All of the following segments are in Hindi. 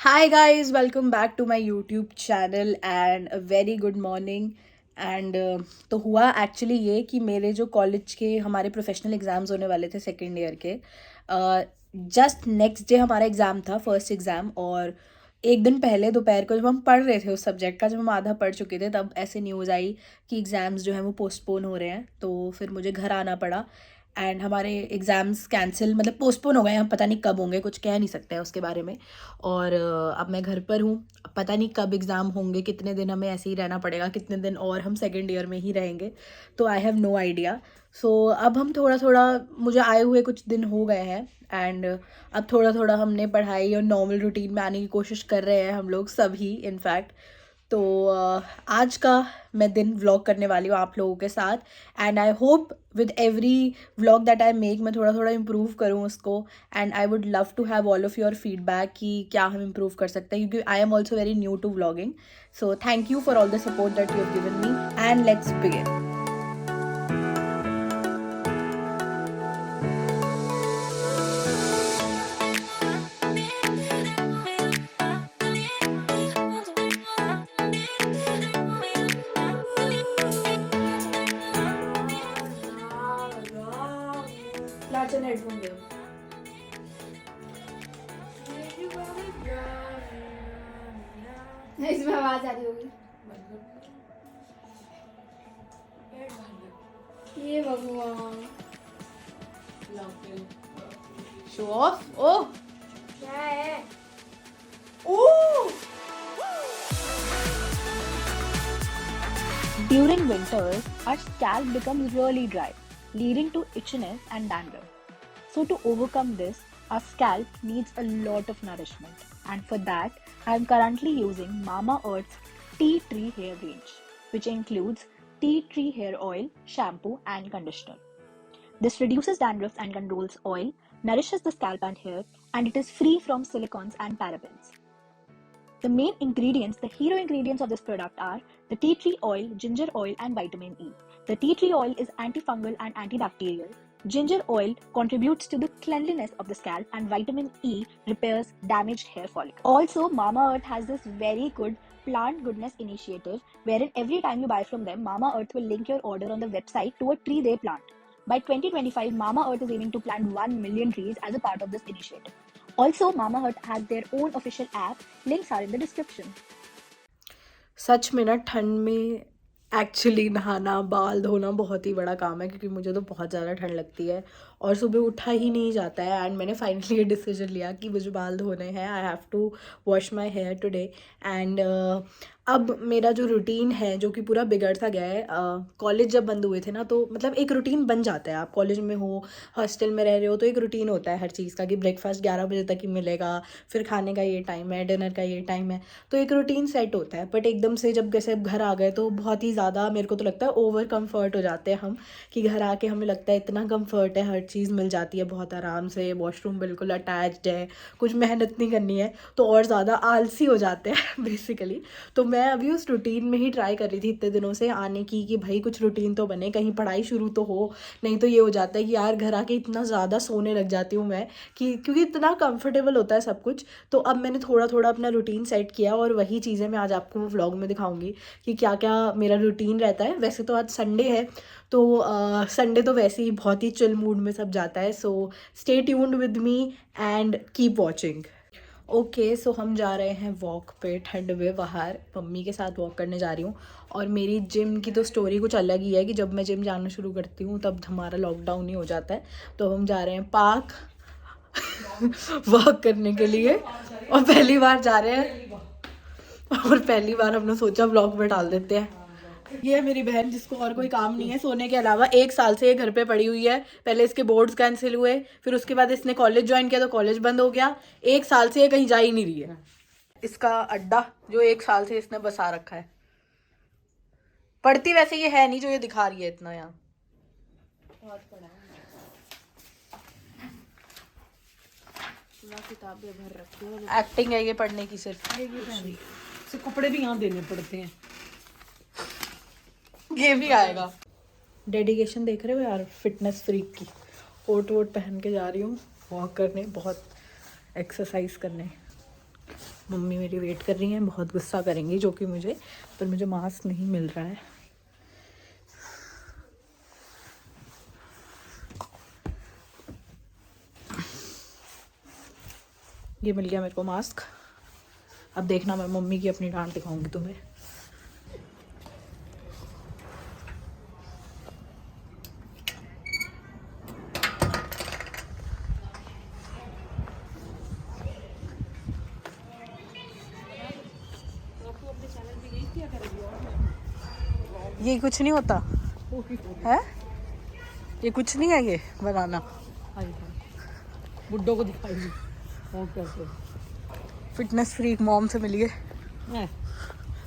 Hi guys, welcome back to my YouTube channel and a very good morning. And तो हुआ एक्चुअली ये कि मेरे जो कॉलेज के हमारे प्रोफेशनल एग्ज़ाम्स होने वाले थे सेकेंड ईयर के, जस्ट नेक्स्ट डे हमारा एग्ज़ाम था, फर्स्ट एग्ज़ाम। और एक दिन पहले दोपहर को जब हम पढ़ रहे थे उस सब्जेक्ट का, जब हम आधा पढ़ चुके थे, तब ऐसे न्यूज़ आई कि एग्ज़ाम्स जो हैं वो पोस्टपोन हो रहे हैं। तो फिर मुझे घर आना पड़ा एंड हमारे एग्ज़ाम्स कैंसिल, मतलब पोस्टपोन हो गए। हम पता नहीं कब होंगे, कुछ कह नहीं सकते हैं उसके बारे में। और अब मैं घर पर हूँ, पता नहीं कब एग्ज़ाम होंगे, कितने दिन हमें ऐसे ही रहना पड़ेगा, कितने दिन और हम सेकेंड ईयर में ही रहेंगे, तो आई हैव नो आइडिया। सो अब हम थोड़ा थोड़ा, मुझे आए हुए कुछ दिन हो गए हैं एंड अब थोड़ा थोड़ा हमने पढ़ाई और नॉर्मल रूटीन में आने की कोशिश कर रहे हैं हम लोग सभी इनफैक्ट। तो आज का मैं दिन व्लॉग करने वाली हूँ आप लोगों के साथ and I hope with every vlog that I make मैं थोड़ा थोड़ा इम्प्रूव करूँ उसको। And I would love to have all of your feedback कि क्या हम इम्प्रूव कर सकते हैं, क्योंकि I am also very new to vlogging. So thank you for all the support that you have given me and let's begin. Headphone दे। इसमें आवाज आ रही होगी। ये भगवान, शो ऑफ। ओह क्या है? ओह। During winters, our scalp becomes really dry, leading to itchiness and dandruff. So, to overcome this, our scalp needs a lot of nourishment, and for that, I am currently using Mama Earth's Tea Tree Hair Range, which includes tea tree hair oil, shampoo, and conditioner. This reduces dandruff and controls oil, nourishes the scalp and hair, and it is free from silicons and parabens. The main ingredients, the hero ingredients of this product are the tea tree oil, ginger oil, and vitamin E. The tea tree oil is antifungal and antibacterial. Ginger oil contributes to the cleanliness of the scalp, and vitamin E repairs damaged hair follicles. Also, Mama Earth has this very good plant goodness initiative wherein every time you buy from them, Mama Earth will link your order on the website to a tree they plant. By 2025, Mama Earth is aiming to plant 1 million trees as a part of this initiative. Also, Mama Earth has their own official app. Links are in the description. सच में ना, ठंड में एक्चुअली नहाना, बाल धोना बहुत ही बड़ा काम है, क्योंकि मुझे तो बहुत ज़्यादा ठंड लगती है और सुबह उठा ही नहीं जाता है। एंड मैंने फाइनली ये डिसीजन लिया कि मुझे बाल धोने हैं, I have to wash my hair today. And अब मेरा जो रूटीन है, जो कि पूरा बिगड़ सा गया है, कॉलेज जब बंद हुए थे ना, तो मतलब एक रूटीन बन जाता है। आप कॉलेज में हो, हॉस्टल में रह रहे हो, तो एक रूटीन होता है हर चीज़ का कि ब्रेकफास्ट 11 बजे तक ही मिलेगा, फिर खाने का ये टाइम है, डिनर का ये टाइम है, तो एक रूटीन सेट होता है। बट एकदम से जब जैसे घर आ गए तो बहुत ही ज़्यादा मेरे को तो लगता है ओवर कंफर्ट हो जाते हैं हम, कि घर आके हमें लगता है इतना कंफर्ट है, हर चीज़ मिल जाती है बहुत आराम से, वॉशरूम बिल्कुल अटैच्ड है, कुछ मेहनत नहीं करनी है, तो और ज़्यादा आलसी हो जाते हैं बेसिकली। तो मैं अभी उस रूटीन में ही ट्राई कर रही थी इतने दिनों से आने की, कि भाई कुछ रूटीन तो बने, कहीं पढ़ाई शुरू तो हो। नहीं तो ये हो जाता है कि यार घर आके इतना ज़्यादा सोने लग जाती हूँ मैं, कि क्योंकि इतना कंफर्टेबल होता है सब कुछ। तो अब मैंने थोड़ा थोड़ा अपना रूटीन सेट किया और वही चीज़ें मैं आज आपको व्लॉग में दिखाऊंगी कि क्या क्या मेरा रूटीन रहता है। वैसे तो आज संडे है, तो संडे तो वैसे ही बहुत ही चिल मूड में सब जाता है। So stay tuned with me and keep watching. Okay, so हम जा रहे हैं वॉक पे ठंड में बाहर, मम्मी के साथ वॉक करने जा रही हूँ। और मेरी जिम की तो स्टोरी कुछ अलग ही है कि जब मैं जिम जाना शुरू करती हूँ तब हमारा लॉकडाउन ही हो जाता है। तो हम जा रहे हैं पार्क वॉक करने के लिए, और पहली बार जा रहे हैं, और पहली बार हमने सोचा ब्लॉग में डाल देते हैं। ये है मेरी बहन, जिसको और कोई काम नहीं है सोने के अलावा। 1 साल से ये घर पे पड़ी हुई है। पहले इसके बोर्ड्स कैंसिल हुए, फिर उसके बाद इसने कॉलेज ज्वाइन किया तो कॉलेज बंद हो गया। 1 साल से ये कहीं जा ही नहीं रही है। इसका अड्डा जो 1 साल से इसने बसा रखा है। पढ़ती वैसे ये है नहीं जो ये दिखा रही है इतना यहाँ। किताबें भर रखी है, एक्टिंग है ये पढ़ने की सिर्फ। से कपड़े भी यहाँ देने पड़ते हैं, ये भी आएगा। डेडिकेशन देख रहे हो यार, फिटनेस फ्रीक की। कोट वोट पहन के जा रही हूँ वॉक करने, बहुत एक्सरसाइज करने। मम्मी मेरी वेट कर रही हैं, बहुत गुस्सा करेंगी जो कि मुझे, पर मुझे मास्क नहीं मिल रहा है। ये मिल गया मेरे को मास्क। अब देखना मैं मम्मी की अपनी डांट दिखाऊंगी तुम्हें। ये कुछ नहीं होता है, ये कुछ नहीं है ये बनाना। बुड्ढों को दिखाएगी वो कैसे। फिटनेस फ्रीक मॉम से मिलिए, हैं?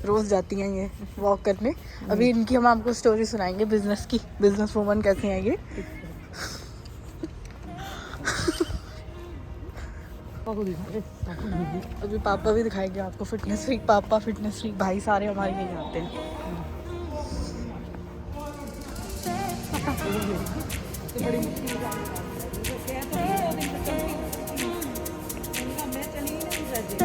रोज जाती हैं ये वॉक करने। अभी इनकी हम आपको स्टोरी सुनाएंगे बिजनेस की, बिजनेस वूमन कैसे हैं ये। पापा को दिखाए, पापा को दिखाए। अभी पापा भी दिखाएंगे आपको, फिटनेस फ्रीक पापा, फिटनेस फ्रीक भाई, सारे हमारे यहीं आते हैं। बड़ी मुश्किल से जाने वाली है। मुझे कहा तो नहीं 2 दिन तक चलती। उनका मैं चली नहीं जाती।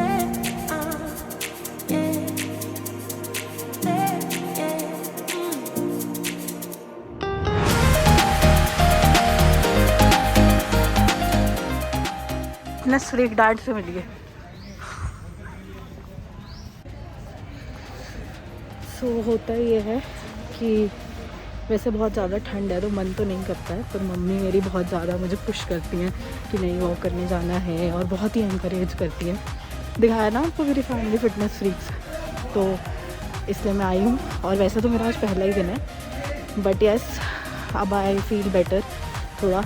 फिटनेस फ्रीक डांट से मिलिए। सो होता ये है कि वैसे बहुत ज़्यादा ठंड है तो मन तो नहीं करता है, पर मम्मी मेरी बहुत ज़्यादा मुझे पुश करती हैं कि नहीं वॉक करने जाना है, और बहुत ही एनकरेज करती हैं। दिखाया ना आपको मेरी फैमिली फिटनेस फ्रीक्स, तो इसलिए मैं आई हूँ। और वैसे तो मेरा आज पहला ही दिन है, बट यस अब आई फील बेटर थोड़ा,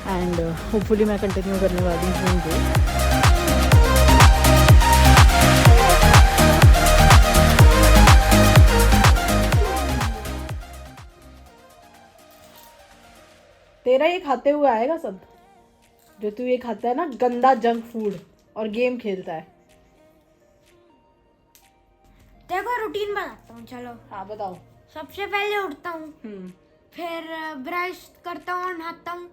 एंड होपफुली मैं कंटिन्यू करने वाली हूँ। तेरा ये खाते हुए आएगा सब, जो तू ये खाता है ना गंदा जंक फूड और गेम खेलता है। देखो रूटीन बनाता हूँ, चलो। हाँ बताओ। सबसे पहले उठता हूँ, फिर ब्रश करता हूँ, नहाता हूँ,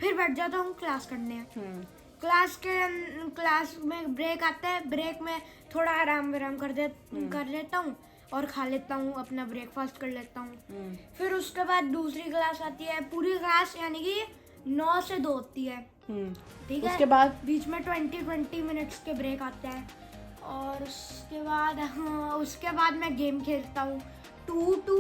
फिर बैठ जाता हूँ क्लास करने। क्लास में ब्रेक आता है, ब्रेक में थोड़ा आराम कर लेता हूँ और खा लेता हूँ, अपना ब्रेकफास्ट कर लेता हूँ। फिर उसके बाद दूसरी क्लास आती है, पूरी क्लास यानी कि 9 से 2 होती है, ठीक है। उसके बाद बीच में 20 मिनट्स के ब्रेक आता है, और उसके बाद मैं गेम खेलता हूँ। 2 to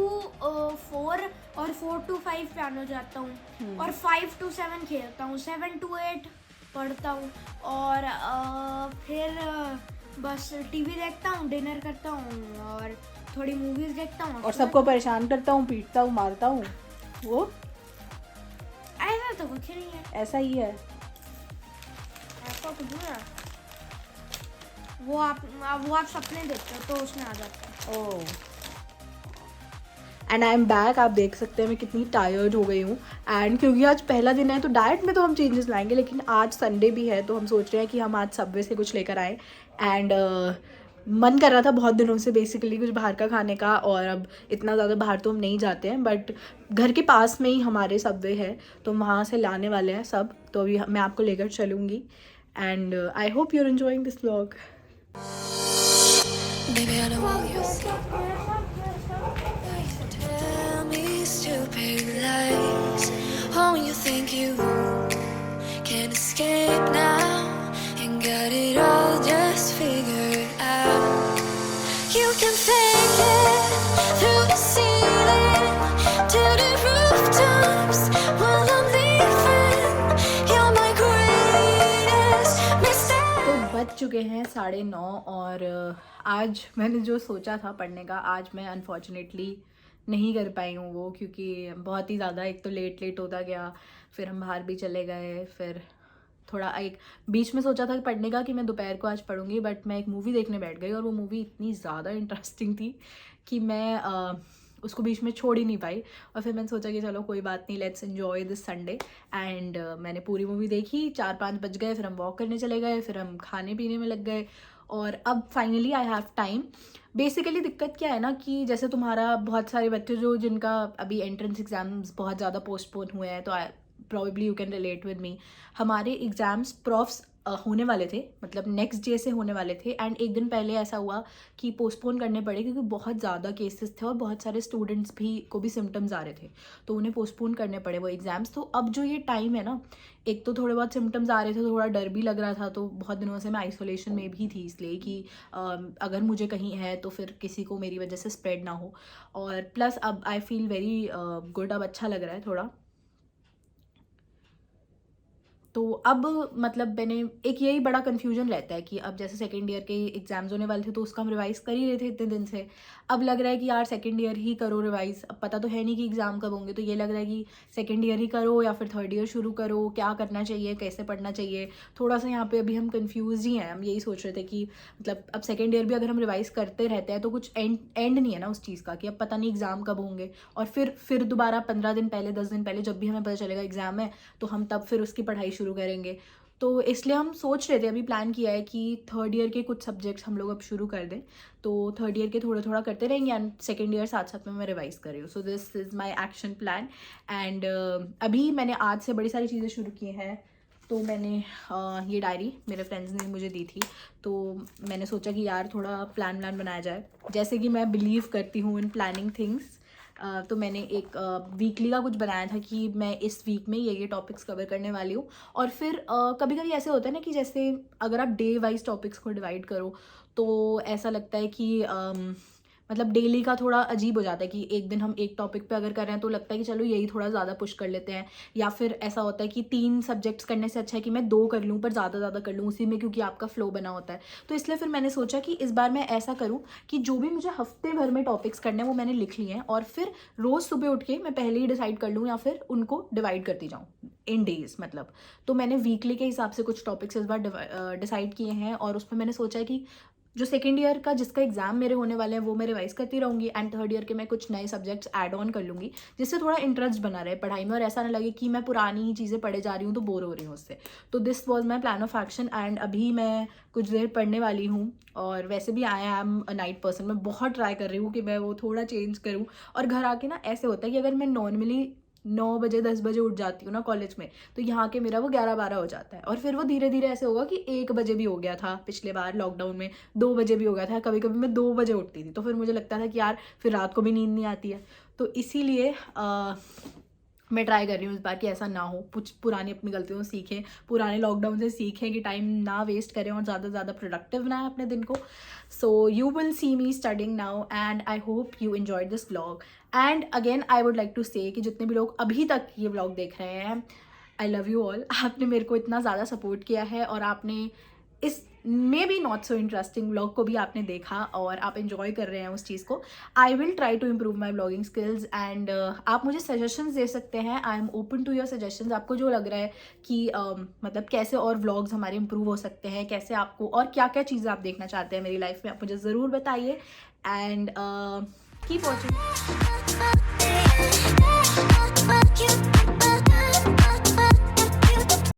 4 और 4 to 5 पियानो जाता हूँ, और 5 to 7 खेलता हूँ, 7 to 8 पढ़ता हूँ, और फिर बस टीवी देखता हूँ, डिनर करता हूँ और थोड़ी मूवीज देखता हूँ, और सबको परेशान करता हूँ, पीटता हूँ, मारता हूँ। वो ऐसा तो कुछ नहीं है, ऐसा ही है। ऐसा कुछ नहीं है। वो आप सपने देखते हो तो उसमें आ जाता है। ओह, एंड आई एम बैक। आप देख सकते हैं मैं कितनी टायर्ड हो गई हूँ, एंड क्योंकि आज पहला दिन है तो डाइट में तो हम चेंजेस लाएंगे, लेकिन आज संडे भी है तो हम सोच रहे हैं कि हम आज सबवे से कुछ लेकर आए। एंड मन कर रहा था बहुत दिनों से बेसिकली कुछ बाहर का खाने का, और अब इतना ज़्यादा बाहर तो हम नहीं जाते हैं, बट घर के पास में ही हमारे सबवे है तो वहाँ से लाने वाले हैं सब, तो अभी मैं आपको लेकर चलूँगी। And I hope you are enjoying this vlog. Baby, I know all your tell me stupid lies. Oh, you think you can escape now and got it all just figured out. You can fake it through the ceiling to the rooftops while I'm leaving. You're my greatest mistake. तो बज चुके हैं 9:30, और आज मैंने जो सोचा था पढ़ने का, आज मैं अनफॉर्चुनेटली नहीं कर पाई हूँ वो, क्योंकि बहुत ही ज़्यादा एक तो लेट होता गया, फिर हम बाहर भी चले गए, फिर थोड़ा एक बीच में सोचा था पढ़ने का कि मैं दोपहर को आज पढ़ूंगी, बट मैं एक मूवी देखने बैठ गई और वो मूवी इतनी ज़्यादा इंटरेस्टिंग थी कि मैं उसको बीच में छोड़ ही नहीं पाई। और फिर मैंने सोचा कि चलो कोई बात नहीं, let's enjoy this Sunday. And मैंने पूरी मूवी देखी, 4-5 बज गए, फिर हम वॉक करने चले गए, फिर हम खाने पीने में लग गए, और अब finally I have time. Basically दिक्कत क्या है ना कि जैसे तुम्हारा बहुत सारे बच्चे जिनका अभी एंट्रेंस एग्जाम्स बहुत ज़्यादा पोस्टपोन हुए हैं, तो probably you can relate with me. हमारे एग्ज़ाम्स प्रॉफ्स होने वाले थे, मतलब नेक्स्ट डे से होने वाले थे, एंड एक दिन पहले ऐसा हुआ कि पोस्टपोन करने पड़े क्योंकि बहुत ज़्यादा केसेस थे और बहुत सारे स्टूडेंट्स को भी सिम्टम्स आ रहे थे, तो उन्हें पोस्टपोन करने पड़े वो एग्ज़ाम्स। तो अब जो ये टाइम है ना, एक तो थोड़े बहुत सिम्टम्स आ रहे थे, थोड़ा डर भी लग रहा था, तो बहुत दिनों से मैं आइसोलेशन में भी थी, इसलिए कि अगर मुझे कहीं है तो फिर किसी को मेरी वजह से स्प्रेड ना हो। और प्लस अब आई फील वेरी गुड, अब अच्छा लग रहा है थोड़ा। तो अब मतलब मैंने एक यही बड़ा कन्फ्यूजन रहता है कि अब जैसे सेकेंड ईयर के एग्ज़ाम्स होने वाले थे तो उसका हम रिवाइज़ कर ही रहे थे इतने दिन से। अब लग रहा है कि यार सेकेंड ईयर ही करो रिवाइज़, अब पता तो है नहीं कि एग्ज़ाम कब होंगे, तो ये लग रहा है कि सेकेंड ईयर ही करो या फिर थर्ड ईयर शुरू करो, क्या करना चाहिए, कैसे पढ़ना चाहिए। थोड़ा सा यहाँ पे अभी हम कन्फ्यूज ही हैं। हम यही सोच रहे थे कि मतलब अब सेकेंड ईयर भी अगर हम रिवाइज़ करते रहते हैं तो कुछ एंड नहीं है ना उस चीज़ का, कि अब पता नहीं एग्ज़ाम कब होंगे, और फिर दोबारा 15 दिन पहले 10 दिन पहले जब भी हमें पता चलेगा एग्ज़ाम है तो हम तब फिर उसकी पढ़ाई शुरू करेंगे। तो इसलिए हम सोच रहे थे, अभी प्लान किया है कि थर्ड ईयर के कुछ सब्जेक्ट्स हम लोग अब शुरू कर दें, तो थर्ड ईयर के थोड़ा थोड़ा करते रहेंगे एंड सेकेंड ईयर साथ साथ में मैं रिवाइज़ कर रही हूँ। So this is my action plan. And अभी मैंने आज से बड़ी सारी चीज़ें शुरू की हैं। तो मैंने ये डायरी मेरे फ्रेंड्स ने मुझे दी थी, तो मैंने सोचा कि यार थोड़ा प्लान बनाया जाए। जैसे कि मैं बिलीव करती हूँ इन प्लानिंग थिंग्स, तो मैंने एक वीकली का कुछ बनाया था कि मैं इस वीक में ये टॉपिक्स कवर करने वाली हूँ। और फिर कभी कभी ऐसे होता है ना कि जैसे अगर आप डे वाइज टॉपिक्स को डिवाइड करो तो ऐसा लगता है कि मतलब डेली का थोड़ा अजीब हो जाता है कि एक दिन हम एक टॉपिक पे अगर कर रहे हैं तो लगता है कि चलो यही थोड़ा ज़्यादा पुश कर लेते हैं, या फिर ऐसा होता है कि 3 सब्जेक्ट्स करने से अच्छा है कि मैं 2 कर लूँ पर ज़्यादा कर लूँ उसी में, क्योंकि आपका फ्लो बना होता है। तो इसलिए फिर मैंने सोचा कि इस बार मैं ऐसा करूँ कि जो भी मुझे हफ्ते भर में टॉपिक्स करने हैं वो मैंने लिख लिए हैं, और फिर रोज़ सुबह उठ के मैं पहले ही डिसाइड कर लूँ या फिर उनको डिवाइड करती जाऊँ इन डेज मतलब। तो मैंने वीकली के हिसाब से कुछ टॉपिक्स इस बार डिसाइड किए हैं, और उसमें मैंने सोचा है कि जो सेकेंड ईयर का जिसका एग्जाम मेरे होने वाले हैं वो मैं रिवाइज करती रहूँगी, एंड थर्ड ईयर के मैं कुछ नए सब्जेक्ट्स ऐड ऑन कर लूँगी जिससे थोड़ा इंटरेस्ट बना रहे पढ़ाई में, और ऐसा ना लगे कि मैं पुरानी चीज़ें पढ़े जा रही हूँ तो बोर हो रही हूँ उससे। तो this was my plan of action, and अभी मैं कुछ देर पढ़ने वाली हूँ। और वैसे भी I am a night person, मैं बहुत ट्राई कर रही हूँ कि मैं वो थोड़ा चेंज करूँ। और घर आके ना ऐसे होता है कि अगर मैं नॉर्मली 9 बजे 10 बजे उठ जाती हूँ ना कॉलेज में, तो यहाँ के मेरा वो 11-12 हो जाता है, और फिर वो धीरे धीरे ऐसे होगा कि 1 बजे भी हो गया था पिछले बार लॉकडाउन में, 2 बजे भी हो गया था, कभी कभी मैं 2 बजे उठती थी, तो फिर मुझे लगता था कि यार फिर रात को भी नींद नहीं आती है। तो इसीलिए मैं ट्राई कर रही हूँ इस बार कि ऐसा ना हो, कुछ पुरानी अपनी गलतियों से सीखें, पुराने लॉकडाउन से सीखें कि टाइम ना वेस्ट करें और ज़्यादा से ज़्यादा प्रोडक्टिव बनाएं अपने दिन को। So you will see me studying now, and I hope you enjoyed this vlog. And again I would like to say कि जितने भी लोग अभी तक ये व्लॉग देख रहे हैं, आई लव यू ऑल। आपने मेरे को इतना ज़्यादा सपोर्ट किया है, और आपने इस may be not so interesting vlog को भी आपने देखा और आप एंजॉय कर रहे हैं उस चीज़ को। I will try to improve my blogging skills, and आप मुझे सजेशंस दे सकते हैं। I am open to your suggestions. आपको जो लग रहा है कि मतलब कैसे और व्लॉग्स हमारे इम्प्रूव हो सकते हैं, कैसे आपको और क्या क्या चीज़ें आप देखना चाहते हैं मेरी लाइफ में, आप मुझे ज़रूर बताइए। And keep watching.